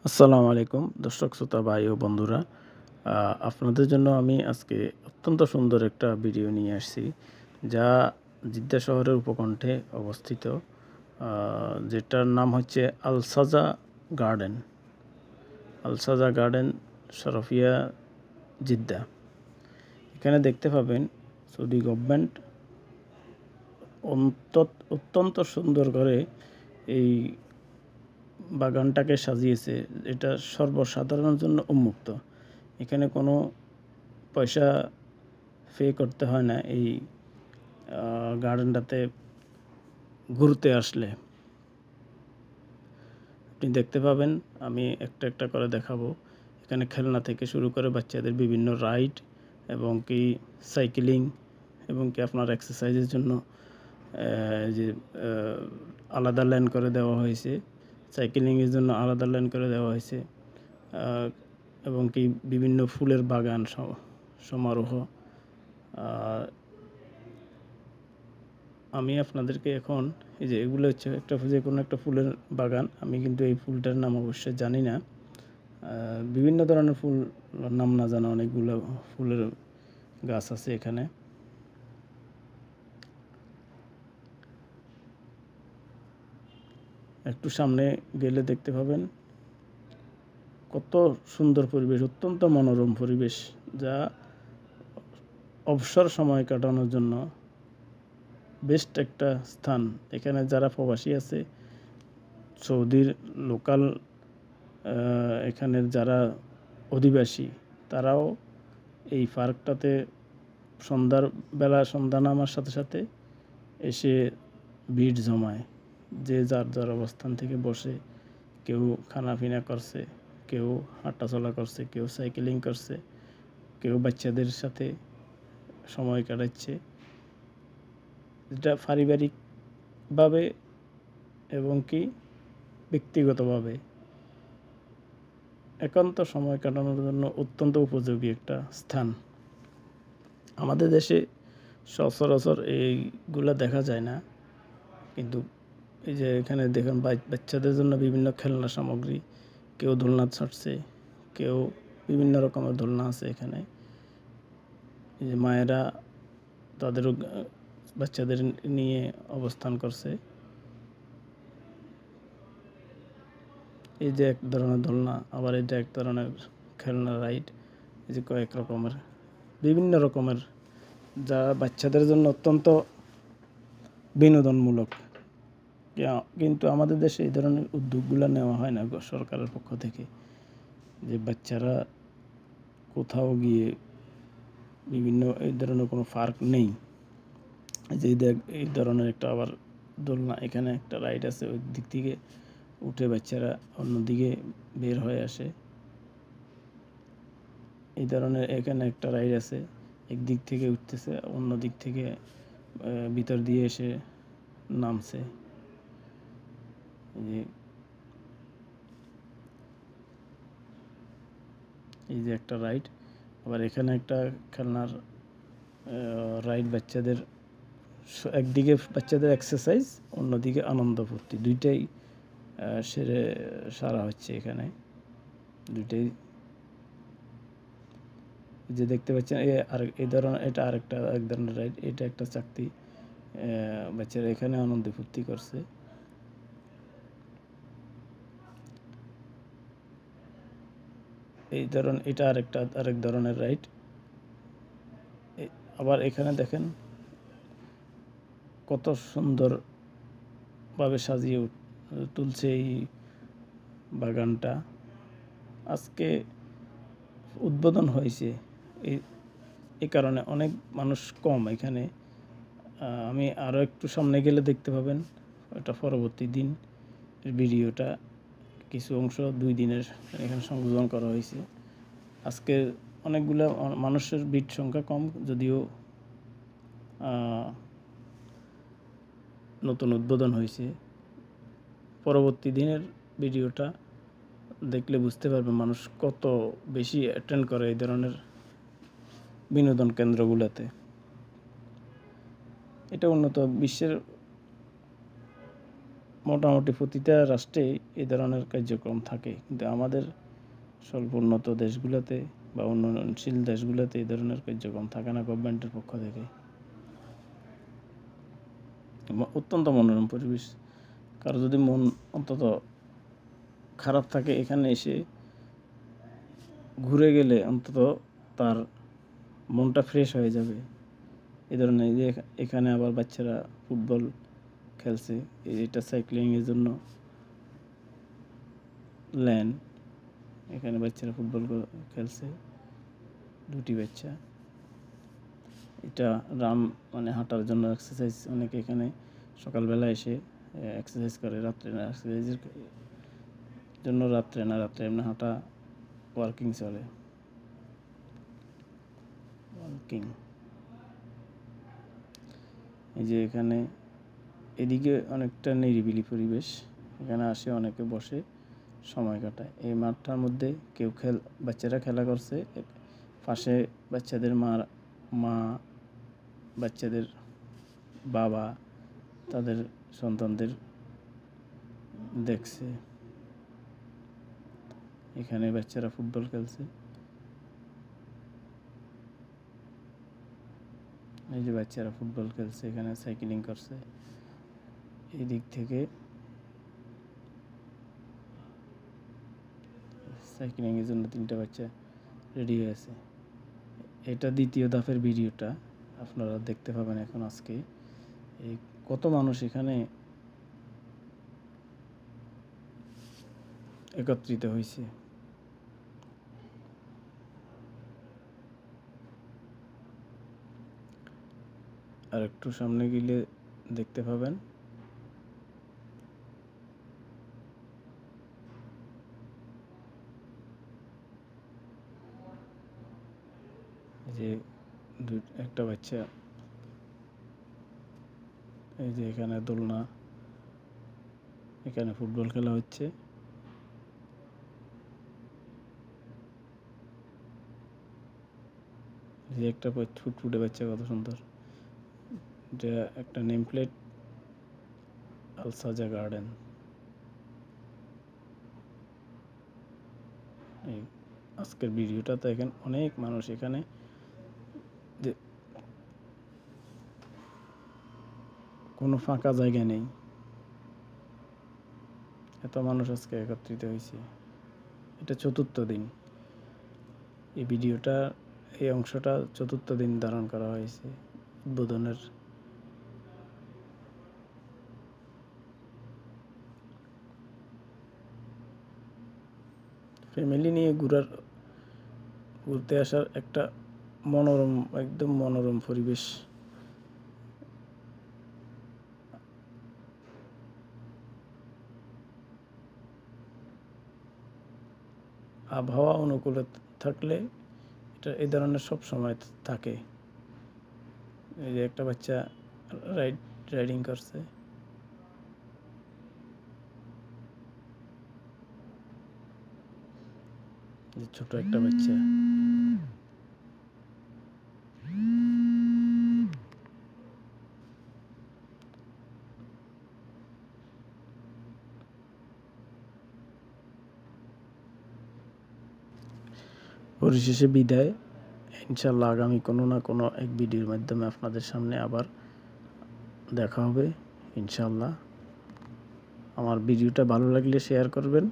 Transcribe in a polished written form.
আসসালামু আলাইকুম দর্শক শ্রোতা ভাই ও বন্ধুরা। আপনাদের জন্য আমি আজকে অত্যন্ত সুন্দর একটা ভিডিও নিয়ে আসছি, যা জিদ্দা শহরের উপকণ্ঠে অবস্থিত, যেটার নাম হচ্ছে আলসাজা গার্ডেন। আলসাজা গার্ডেন, শরফিয়া, জিদ্দা। এখানে দেখতে পাবেন সৌদি গভর্নমেন্ট অত্যন্ত সুন্দর করে এই বাগানটাকে সাজিয়েছে। এটা সর্বসাধারণের জন্য উন্মুক্ত। এখানে কোনো পয়সা পে করতে হয় না এই গার্ডেনটাতে ঘুরতে আসলে। আপনি দেখতে পাবেন, আমি একটা একটা করে দেখাবো। এখানে খেলনা থেকে শুরু করে বাচ্চাদের বিভিন্ন রাইড এবং কি সাইকেলিং এবং কি আপনার এক্সারসাইজের জন্য যে আলাদা লেন করে দেওয়া হয়েছে, সাইকেলিংয়ের জন্য আলাদা লেন করে দেওয়া হয়েছে, এবং কি বিভিন্ন ফুলের বাগান সমারোহ। আমি আপনাদেরকে এখন এই যে এগুলো হচ্ছে একটা যে কোনো একটা ফুলের বাগান। আমি কিন্তু এই ফুলটার নাম অবশ্যই জানি না। বিভিন্ন ধরনের ফুল নাম না জানা অনেকগুলো ফুলের গাছ আছে এখানে। একটু সামনে গেলে দেখতে পাবেন কত সুন্দর পরিবেশ, অত্যন্ত মনোরম পরিবেশ, যা অবসর সময় কাটানোর জন্য বেস্ট একটা স্থান। এখানে যারা প্রবাসী আছে, সৌদির লোকাল, এখানের যারা অধিবাসী, তারাও এই পার্কটাতে সন্ধ্যা নামার সাথে সাথে এসে ভিড় জমায়। যে যার যার অবস্থান থেকে বসে, কেউ খানাপিনা করছে, কেউ হাঁটাচলা করছে, কেউ সাইকেলিং করছে, কেউ বাচ্চাদের সাথে সময় কাটাচ্ছে। এটা পারিবারিকভাবে এবং কি ব্যক্তিগতভাবে একান্ত সময় কাটানোর জন্য অত্যন্ত উপযোগী একটা স্থান। আমাদের দেশে সচরাচর এইগুলা দেখা যায় না, কিন্তু এই যে এখানে দেখুন বাচ্চাদের জন্য বিভিন্ন খেলনা সামগ্রী, কেউ দোলনা ছাড়ছে, কেউ বিভিন্ন রকমের দোলনা আছে এখানে। এই যে মায়েরা তাদেরও বাচ্চাদের নিয়ে অবস্থান করছে। এই যে এক ধরনের দোলনা, আবার এটা এক ধরনের খেলনা রাইড। এই যে কয়েক রকমের বিভিন্ন রকমের, যা বাচ্চাদের জন্য অত্যন্ত বিনোদনমূলক। কিন্তু আমাদের দেশে এই ধরনের উদ্যোগগুলো নেওয়া হয় না সরকারের পক্ষ থেকে, যে বাচ্চারা কোথাও গিয়ে বিভিন্ন এই ধরনের কোনো পার্ক নেই। যে এই ধরনের একটা আবার দোলনা, এখানে একটা রাইড আছে, ওই দিক থেকে উঠে বাচ্চারা অন্যদিকে বের হয়ে আসে। এই ধরনের এখানে একটা রাইড আছে, একদিক থেকে উঠতেছে, অন্য দিক থেকে ভিতর দিয়ে এসে নামছে। এই যে একটা রাইড, আবার এখানে একটা খেলনার রাইড, বাচ্চাদের একদিকে বাচ্চাদের এক্সারসাইজ, অন্যদিকে আনন্দ ফুর্তি, দুইটাই সারা হচ্ছে এখানে, দুইটাই। যে দেখতে পাচ্ছেন এই ধরনের, এটা আরেকটা এক ধরনের রাইড, এটা একটা চাকতি, বাচ্চারা এখানে আনন্দ ফুর্তি করছে। এটা আরেক ধরনের রাইড। আবার এখানে দেখেন কত সুন্দরভাবে সাজিয়ে তুলছে এই বাগানটা। আজকে উদ্বোধন হয়েছে, এই কারণে অনেক মানুষ কম এখানে। আমি আরও একটু সামনে গেলে দেখতে পাবেন এটা পরবর্তী দিন ভিডিওটা, কিছু অংশ 2 দিনের এখানে সংযোজন করা হয়েছে। আজকে অনেকগুলো মানুষের ভিড় সংখ্যা কম, যদিও নতুন উদ্বোধন হয়েছে। পরবর্তী দিনের ভিডিওটা দেখলে বুঝতে পারবেন মানুষ কত বেশি অ্যাটেন্ড করে এই ধরনের বিনোদন কেন্দ্রগুলোতে। এটা উন্নত বিশ্বের মোটামুটি প্রতিটা রাষ্ট্রেই এই ধরনের কার্যক্রম থাকে, কিন্তু আমাদের স্বল্প উন্নত দেশগুলোতে বা উন্নয়নশীল দেশগুলোতে এই ধরনের কার্যক্রম থাকে না গভর্নমেন্টের পক্ষ থেকে। অত্যন্ত মনোরম পরিবেশ। কারো যদি মন অন্তত খারাপ থাকে, এখানে এসে ঘুরে গেলে অন্তত তার মনটা ফ্রেশ হয়ে যাবে। এই ধরনের যে এখানে আবার বাচ্চারা ফুটবল খেলছে, এটা সাইক্লিংয়ের জন্য ল্যান্ড, এখানে বাচ্চারা ফুটবল খেলছে, দুটি বাচ্চা। এটা রান মানে হাঁটার জন্য এক্সারসাইজ, অনেকে এখানে সকালবেলা এসে এক্সারসাইজ করে, রাত্রে না এক্সারসাইজের জন্য রাত্রে এমনি হাঁটা ওয়ার্কিং চলে, ওয়ার্কিং। এই যে এখানে এদিকে অনেকটা নিরিবিলি পরিবেশ, এখানে আসে অনেকে বসে সময় কাটায়। এই মাঠটার মধ্যে কেউ বাচ্চারা খেলা করছে, পাশে বাচ্চাদের মা বাচ্চাদের বাবা তাদের সন্তানদের দেখছে। এখানে বাচ্চারা ফুটবল খেলছে, এই যে বাচ্চারা ফুটবল খেলছে, এখানে সাইক্লিং করছে। এই দিক থেকে সাইক্লিংয়ের জন্য 3টা বাচ্চা রেডি হয়েছে। এটা দ্বিতীয় ধাপের ভিডিওটা আপনারা দেখতে পাবেন এখন আজকে। এই কত মানুষ এখানে একত্রিত হয়েছে। আর একটু সামনে গেলে দেখতে পাবেন যে একটা বাচ্চা, এই যে এখানে দোলনা, এখানে ফুটবল খেলা হচ্ছে। যে একটা ফুটফুটে বাচ্চা, কত সুন্দর। এটা একটা নেম প্লেট, আলসাজা গার্ডেন। এই আজকের ভিডিওটা তো এখানে অনেক মানুষ, এখানে যে কোনো ফাঁকা জায়গা নেই, এত মানুষ আজকে একত্রিত হয়েছে। এটা 4র্থ দিন, এই ভিডিওটা এই অংশটা 4র্থ দিন ধারণ করা হয়েছে উদ্বোধনের। ফ্যামিলি নিয়ে ঘুরতে আসার একটা মনোরম, একদম মনোরম পরিবেশ। আবহাওয়া অনুকূলে থাকলে এটা এই ধরনের সব সময় থাকে। এই যে একটা বাচ্চা রাইডিং করছে, ছোট একটা বাচ্চা। পরিশেষে বিদায়। ইনশাল্লাহ আগামী কোনো না কোনো এক ভিডিওর মাধ্যমে আপনাদের সামনে আবার দেখা হবে ইনশাল্লাহ। আমার ভিডিওটা ভালো লাগলে শেয়ার করবেন।